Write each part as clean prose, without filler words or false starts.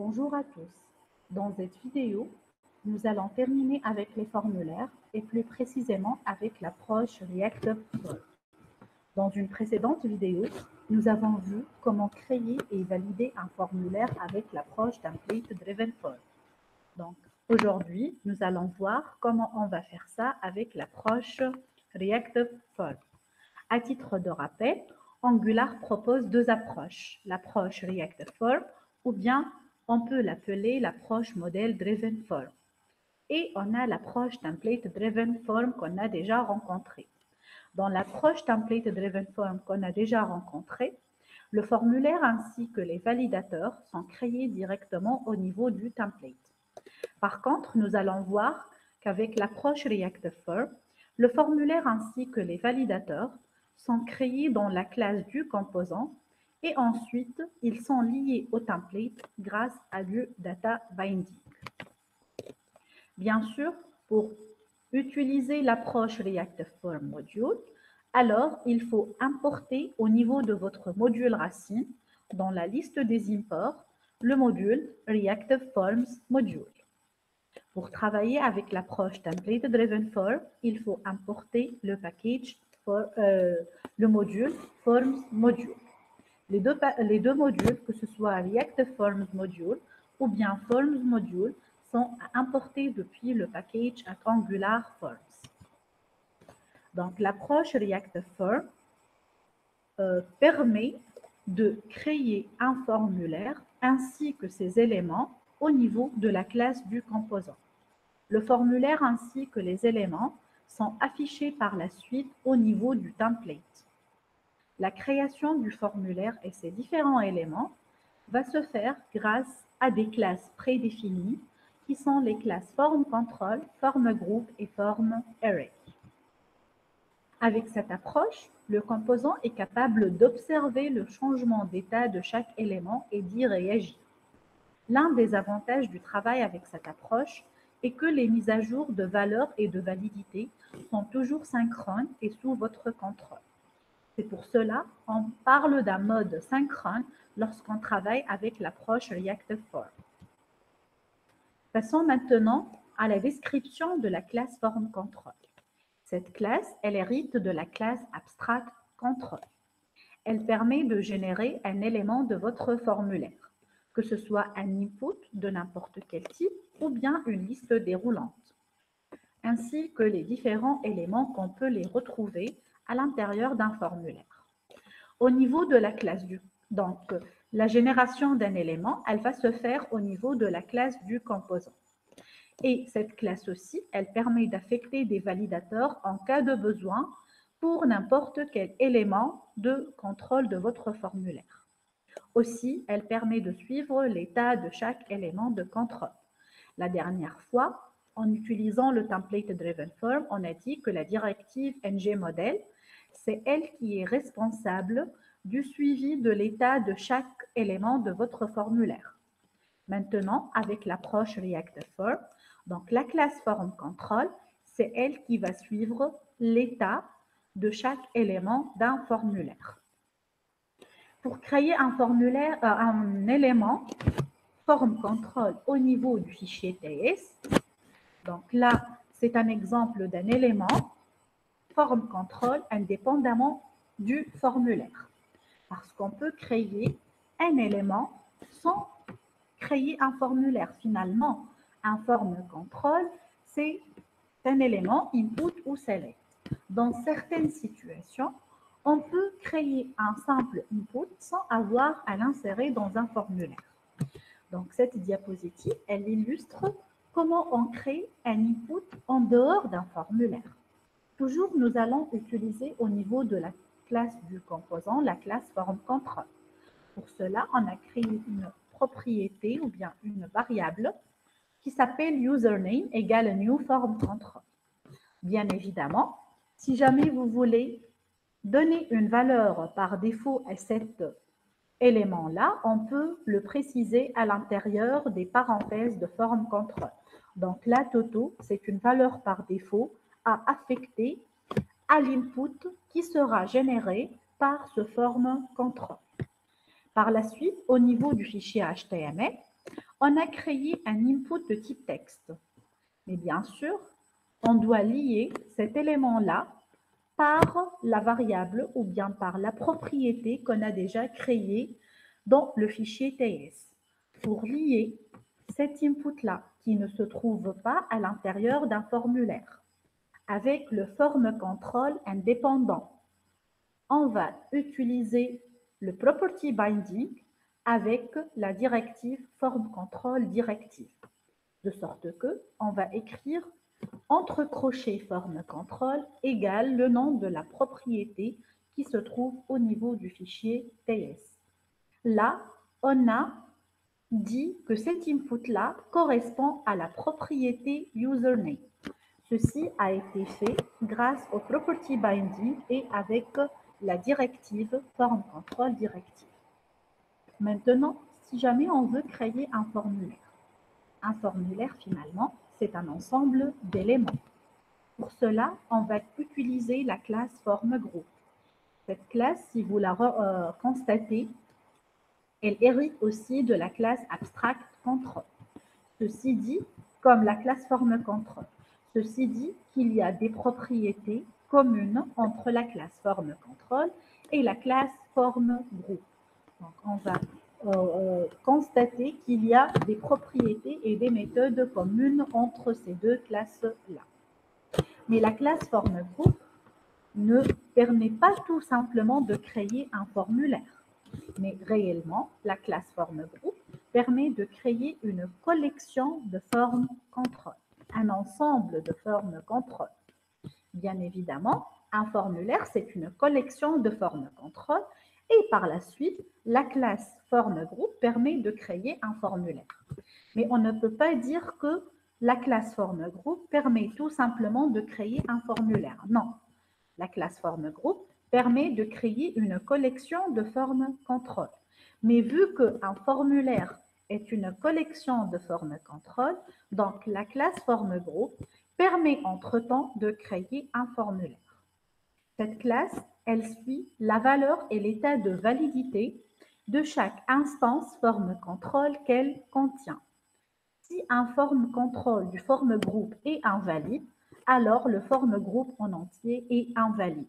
Bonjour à tous. Dans cette vidéo, nous allons terminer avec les formulaires et plus précisément avec l'approche React-Form. Dans une précédente vidéo, nous avons vu comment créer et valider un formulaire avec l'approche Template Driven Form. Donc, aujourd'hui, nous allons voir comment on va faire ça avec l'approche React-Form. À titre de rappel, Angular propose deux approches, l'approche React-Form ou bien on peut l'appeler l'approche Model Driven Form. Et on a l'approche Template Driven Form qu'on a déjà rencontrée. Dans l'approche Template Driven Form qu'on a déjà rencontrée, le formulaire ainsi que les validateurs sont créés directement au niveau du template. Par contre, nous allons voir qu'avec l'approche React Form, le formulaire ainsi que les validateurs sont créés dans la classe du composant et ensuite, ils sont liés au template grâce à du data binding. Bien sûr, pour utiliser l'approche React Form Module, alors il faut importer au niveau de votre module racine, dans la liste des imports, le module React Forms Module. Pour travailler avec l'approche Template Driven Form, il faut importer le package, le module Forms Module. Les deux modules, que ce soit React Forms Module ou bien Forms Module, sont importés depuis le package Angular Forms. Donc, l'approche React Form permet de créer un formulaire ainsi que ses éléments au niveau de la classe du composant. Le formulaire ainsi que les éléments sont affichés par la suite au niveau du template. La création du formulaire et ses différents éléments va se faire grâce à des classes prédéfinies qui sont les classes FormControl, FormGroup et FormArray. Avec cette approche, le composant est capable d'observer le changement d'état de chaque élément et d'y réagir. L'un des avantages du travail avec cette approche est que les mises à jour de valeur et de validité sont toujours synchrones et sous votre contrôle. C'est pour cela qu'on parle d'un mode synchrone lorsqu'on travaille avec l'approche React Form. Passons maintenant à la description de la classe FormControl. Cette classe, elle hérite de la classe AbstractControl. Elle permet de générer un élément de votre formulaire, que ce soit un input de n'importe quel type ou bien une liste déroulante, ainsi que les différents éléments qu'on peut les retrouver à l'intérieur d'un formulaire. Au niveau de la classe donc la génération d'un élément, elle va se faire au niveau de la classe du composant. Et cette classe aussi, elle permet d'affecter des validateurs en cas de besoin pour n'importe quel élément de contrôle de votre formulaire. Aussi, elle permet de suivre l'état de chaque élément de contrôle. La dernière fois, en utilisant le Template Driven Form, on a dit que la directive ngModel, c'est elle qui est responsable du suivi de l'état de chaque élément de votre formulaire. Maintenant, avec l'approche React Form, donc la classe FormControl, c'est elle qui va suivre l'état de chaque élément d'un formulaire. Pour créer un élément FormControl au niveau du fichier TS, donc là, c'est un exemple d'un élément FormControl indépendamment du formulaire. Parce qu'on peut créer un élément sans créer un formulaire. Finalement, un FormControl, c'est un élément input ou select. Dans certaines situations, on peut créer un simple input sans avoir à l'insérer dans un formulaire. Donc, cette diapositive, elle illustre comment on crée un input en dehors d'un formulaire. Toujours, nous allons utiliser au niveau de la classe du composant, la classe FormControl. Pour cela, on a créé une propriété ou bien une variable qui s'appelle username égale new FormControl. Bien évidemment, si jamais vous voulez donner une valeur par défaut à cet élément-là, on peut le préciser à l'intérieur des parenthèses de FormControl. Donc, la toto, c'est une valeur par défaut à affecter à l'input qui sera généré par ce FormControl. Par la suite, au niveau du fichier HTML, On a créé un input de type texte. Mais bien sûr, on doit lier cet élément-là par la variable ou bien par la propriété qu'on a déjà créée dans le fichier TS. Pour lier cet input-là qui ne se trouve pas à l'intérieur d'un formulaire avec le form control indépendant, on va utiliser le property binding avec la directive form control directive, de sorte que on va écrire entre crochets form control égale le nom de la propriété qui se trouve au niveau du fichier TS. Là, on a dit que cet input-là correspond à la propriété username. Ceci a été fait grâce au property binding et avec la directive form control directive. Maintenant, si jamais on veut créer un formulaire finalement, c'est un ensemble d'éléments. Pour cela, on va utiliser la classe form-group. Cette classe, si vous la constatez, elle hérite aussi de la classe abstract control. Ceci dit, comme la classe form control, ceci dit qu'il y a des propriétés communes entre la classe form control et la classe form group. Donc, on va constater qu'il y a des propriétés et des méthodes communes entre ces deux classes-là. Mais la classe form group ne permet pas tout simplement de créer un formulaire. Mais réellement, la classe form group permet de créer une collection de formes contrôle, un ensemble de formes contrôle. Bien évidemment, un formulaire, c'est une collection de formes contrôle et par la suite, la classe form group permet de créer un formulaire. Mais on ne peut pas dire que la classe form group permet tout simplement de créer un formulaire. Non, la classe form group permet de créer une collection de formes contrôle. Mais vu qu'un formulaire est une collection de formes contrôle, donc la classe form group permet entre-temps de créer un formulaire. Cette classe, elle suit la valeur et l'état de validité de chaque instance form control qu'elle contient. Si un form control du form group est invalide, alors le form group en entier est invalide.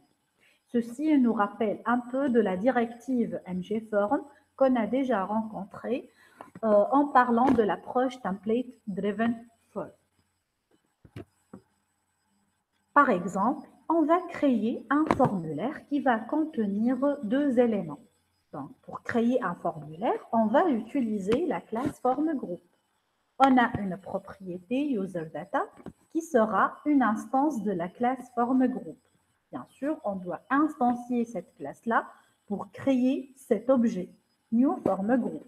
Ceci nous rappelle un peu de la directive ngForm qu'on a déjà rencontrée en parlant de l'approche template driven form. Par exemple, on va créer un formulaire qui va contenir deux éléments. Donc, pour créer un formulaire, on va utiliser la classe form group. On a une propriété userData qui sera une instance de la classe form group. Bien sûr, on doit instancier cette classe-là pour créer cet objet, new form group.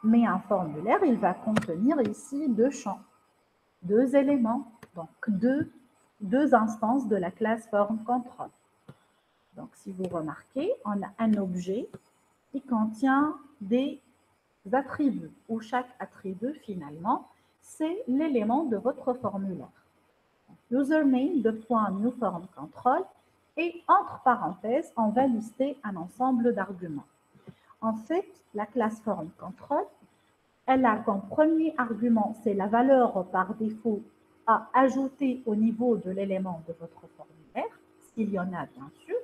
Mais un formulaire, il va contenir ici deux champs, deux éléments, donc deux instances de la classe form control. Donc, si vous remarquez, on a un objet qui contient des attributs, où chaque attribut, finalement, c'est l'élément de votre formulaire. Username de point new form control et entre parenthèses, on va lister un ensemble d'arguments. En fait, la classe form control, elle a comme premier argument, c'est la valeur par défaut à ajouter au niveau de l'élément de votre formulaire, s'il y en a bien sûr.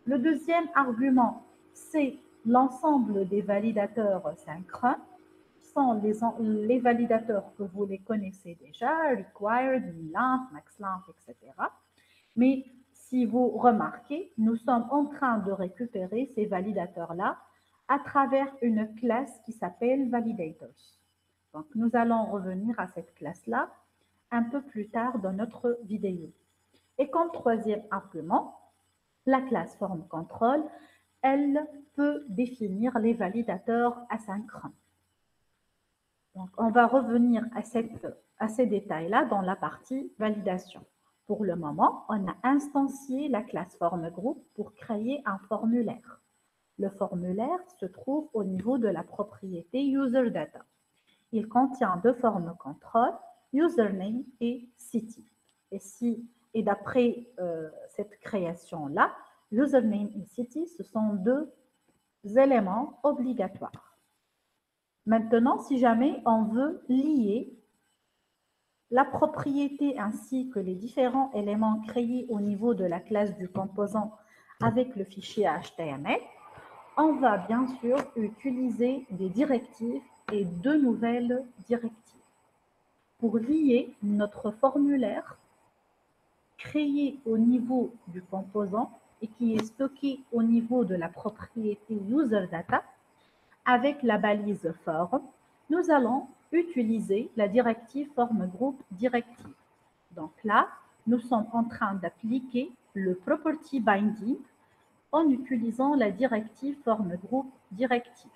Le deuxième argument, c'est l'ensemble des validateurs synchrones, qui sont les validateurs que vous les connaissez déjà, required, minlength, maxlength, etc. Mais si vous remarquez, nous sommes en train de récupérer ces validateurs-là à travers une classe qui s'appelle validators. Donc, nous allons revenir à cette classe-là un peu plus tard dans notre vidéo. Et comme troisième argument, la classe form control, elle peut définir les validateurs asynchrones. Donc, on va revenir à ces détails-là dans la partie validation. Pour le moment, on a instancié la classe form group pour créer un formulaire. Le formulaire se trouve au niveau de la propriété userData. Il contient deux formes contrôle, username et city. Et d'après cette création-là, username et city, ce sont deux éléments obligatoires. Maintenant, si jamais on veut lier la propriété ainsi que les différents éléments créés au niveau de la classe du composant avec le fichier HTML, on va bien sûr utiliser des directives et de nouvelles directives. Pour lier notre formulaire créé au niveau du composant et qui est stocké au niveau de la propriété UserData avec la balise form, nous allons utiliser la directive form-group directive. Donc là, nous sommes en train d'appliquer le property binding en utilisant la directive form-group directive.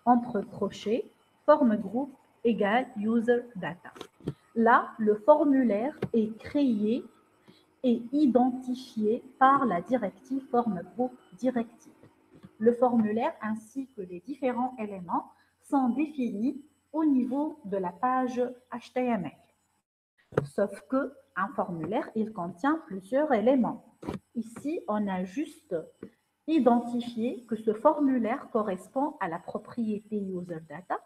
Entre crochets, form-group égale user-data. Là, le formulaire est créé et identifié par la directive form-group directive. Le formulaire ainsi que les différents éléments sont définis au niveau de la page HTML. Sauf que un formulaire, il contient plusieurs éléments. Ici, on a juste identifié que ce formulaire correspond à la propriété UserData.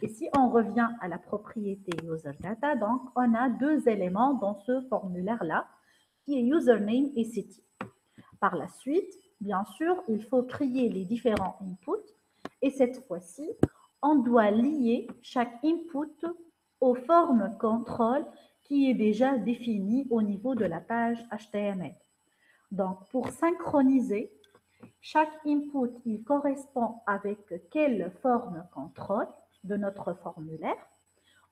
Et si on revient à la propriété UserData, donc on a deux éléments dans ce formulaire-là, qui est username et city. Par la suite, bien sûr, il faut créer les différents inputs et cette fois-ci, on doit lier chaque input aux formes contrôle qui est déjà définie au niveau de la page HTML. Donc, pour synchroniser, chaque input, il correspond avec quelle forme contrôle de notre formulaire.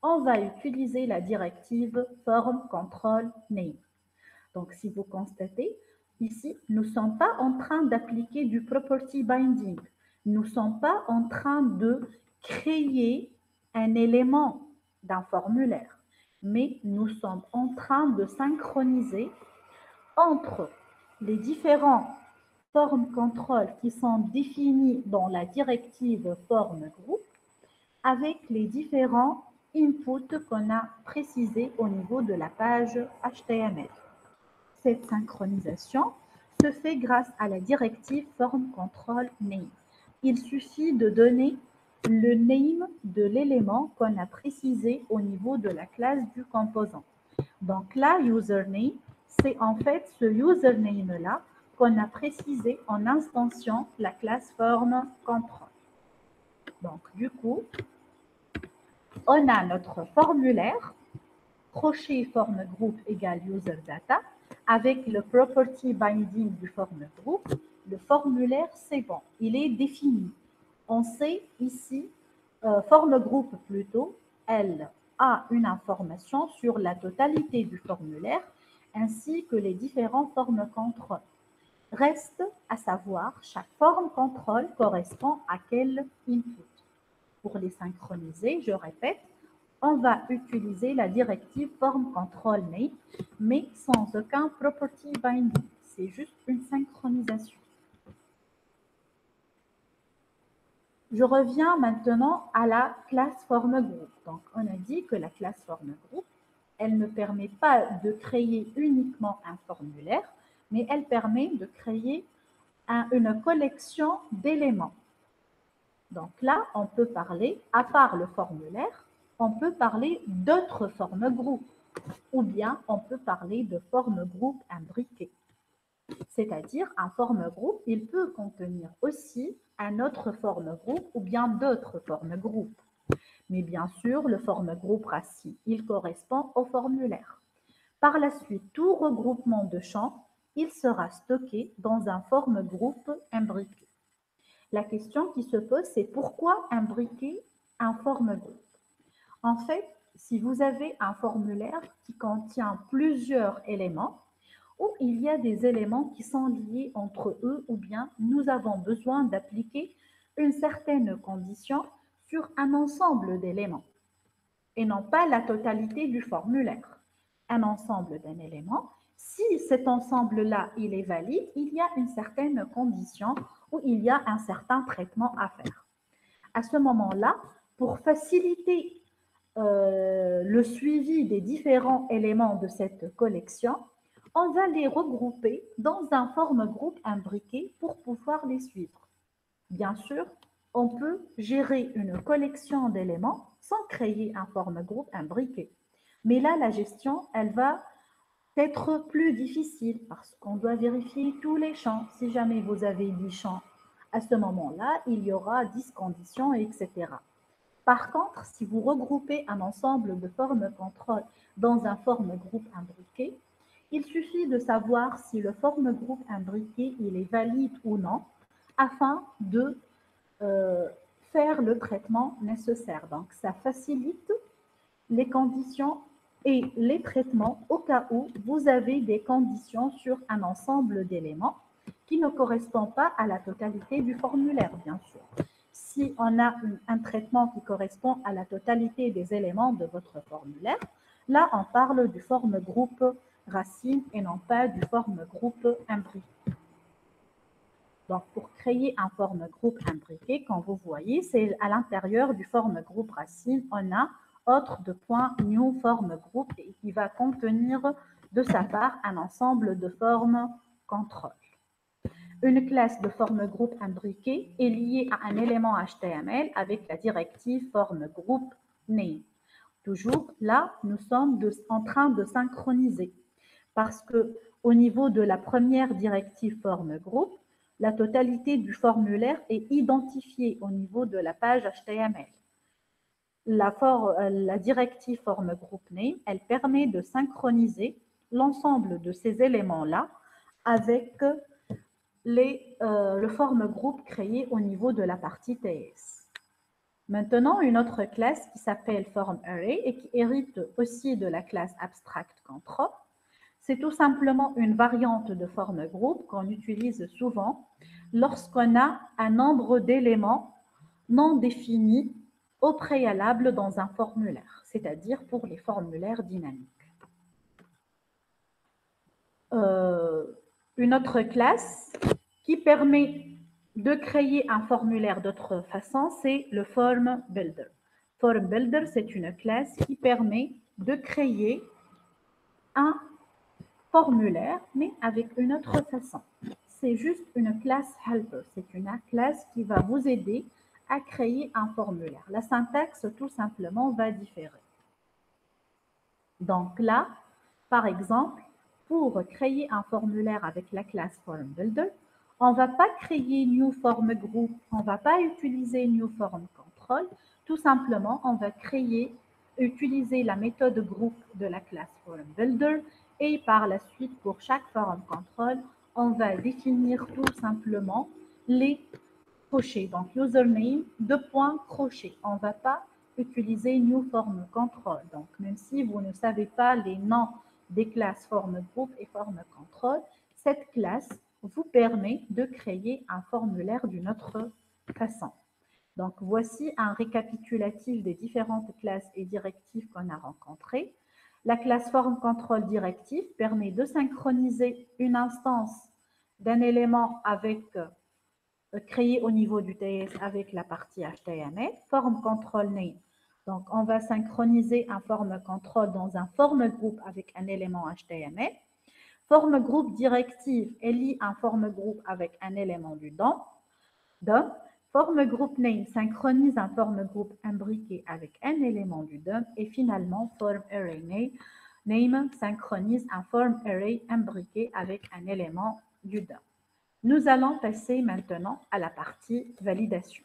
On va utiliser la directive form control name. Donc, si vous constatez, ici, nous ne sommes pas en train d'appliquer du property binding. Nous ne sommes pas en train de créer un élément d'un formulaire, mais nous sommes en train de synchroniser entre les différents formes contrôle qui sont définis dans la directive form group avec les différents inputs qu'on a précisés au niveau de la page HTML. Cette synchronisation se fait grâce à la directive form control name. Il suffit de donner le name de l'élément qu'on a précisé au niveau de la classe du composant. Donc là, username, c'est en fait ce username-là qu'on a précisé en instantiant la classe form control. Donc du coup, on a notre formulaire, crochet form group égale user data, avec le property binding du form group. Le formulaire, c'est bon, il est défini. On sait ici, form group plutôt, elle a une information sur la totalité du formulaire ainsi que les différents formes contrôle. Reste à savoir, chaque forme contrôle correspond à quel input. Pour les synchroniser, je répète, on va utiliser la directive form control name, mais sans aucun property binding. C'est juste une synchronisation. Je reviens maintenant à la classe form group. Donc, on a dit que la classe form group, elle ne permet pas de créer uniquement un formulaire, mais elle permet de créer une collection d'éléments. Donc là, on peut parler, à part le formulaire, on peut parler d'autres formes groupes, ou bien on peut parler de formes groupes imbriquées. C'est-à-dire, un forme groupe, il peut contenir aussi un autre forme groupe ou bien d'autres formes groupes. Mais bien sûr, le forme groupe racine, il correspond au formulaire. Par la suite, tout regroupement de champs, il sera stocké dans un forme groupe imbriqué. La question qui se pose, c'est pourquoi imbriquer un forme groupe? En fait, si vous avez un formulaire qui contient plusieurs éléments, où il y a des éléments qui sont liés entre eux, ou bien nous avons besoin d'appliquer une certaine condition sur un ensemble d'éléments, et non pas la totalité du formulaire. Un ensemble d'un élément, si cet ensemble-là, il est valide, il y a une certaine condition où il y a un certain traitement à faire. À ce moment-là, pour faciliter le suivi des différents éléments de cette collection, on va les regrouper dans un forme groupe imbriqué pour pouvoir les suivre. Bien sûr, on peut gérer une collection d'éléments sans créer un forme groupe imbriqué. Mais là, la gestion, elle va être plus difficile parce qu'on doit vérifier tous les champs. Si jamais vous avez 10 champs, à ce moment-là, il y aura 10 conditions, etc. Par contre, si vous regroupez un ensemble de formes contrôle dans un forme groupe imbriqué, il suffit de savoir si le forme groupe imbriqué il est valide ou non afin de euh, faire le traitement nécessaire. Donc, ça facilite les conditions et les traitements au cas où vous avez des conditions sur un ensemble d'éléments qui ne correspondent pas à la totalité du formulaire, bien sûr. Si on a un traitement qui correspond à la totalité des éléments de votre formulaire, là, on parle du forme groupe racine et non pas du forme groupe imbriqué. Donc, pour créer un forme groupe imbriqué, comme vous voyez, c'est à l'intérieur du forme groupe racine, on a autre de point new forme groupe et qui va contenir de sa part un ensemble de formes contrôle. Une classe de forme groupe imbriqué est liée à un élément HTML avec la directive forme groupe name. Toujours là, nous sommes en train de synchroniser parce que au niveau de la première directive forme groupe, la totalité du formulaire est identifiée au niveau de la page HTML. La directive forme group name, elle permet de synchroniser l'ensemble de ces éléments-là avec le forme groupe créé au niveau de la partie TS. Maintenant, une autre classe qui s'appelle form array et qui hérite aussi de la classe abstract control. C'est tout simplement une variante de forme groupe qu'on utilise souvent lorsqu'on a un nombre d'éléments non définis au préalable dans un formulaire, c'est-à-dire pour les formulaires dynamiques. Une autre classe qui permet de créer un formulaire d'autre façon, c'est le Form Builder. Form Builder, c'est une classe qui permet de créer un formulaire, mais avec une autre façon. C'est juste une classe helper. C'est une classe qui va vous aider à créer un formulaire. La syntaxe, tout simplement, va différer. Donc là, par exemple, pour créer un formulaire avec la classe Form Builder, on ne va pas créer New Form Group, on ne va pas utiliser New Form Control. Tout simplement, on va utiliser la méthode groupe de la classe Form Builder et par la suite, pour chaque Form Control, on va définir tout simplement les crochets. Donc, username, crochet. On ne va pas utiliser New Form Control. Donc, même si vous ne savez pas les noms des classes Form Group et Form Control, cette classe vous permet de créer un formulaire d'une autre façon. Donc, voici un récapitulatif des différentes classes et directives qu'on a rencontrées. La classe Form Control Directive permet de synchroniser une instance d'un élément avec créé au niveau du TS avec la partie HTML, form control name. Donc, on va synchroniser un form control dans un form group avec un élément HTML. Form group directive, elle lie un form group avec un élément du DOM. Form group name synchronise un form group imbriqué avec un élément du DOM. Et finalement, form array name synchronise un form array imbriqué avec un élément du DOM. Nous allons passer maintenant à la partie validation.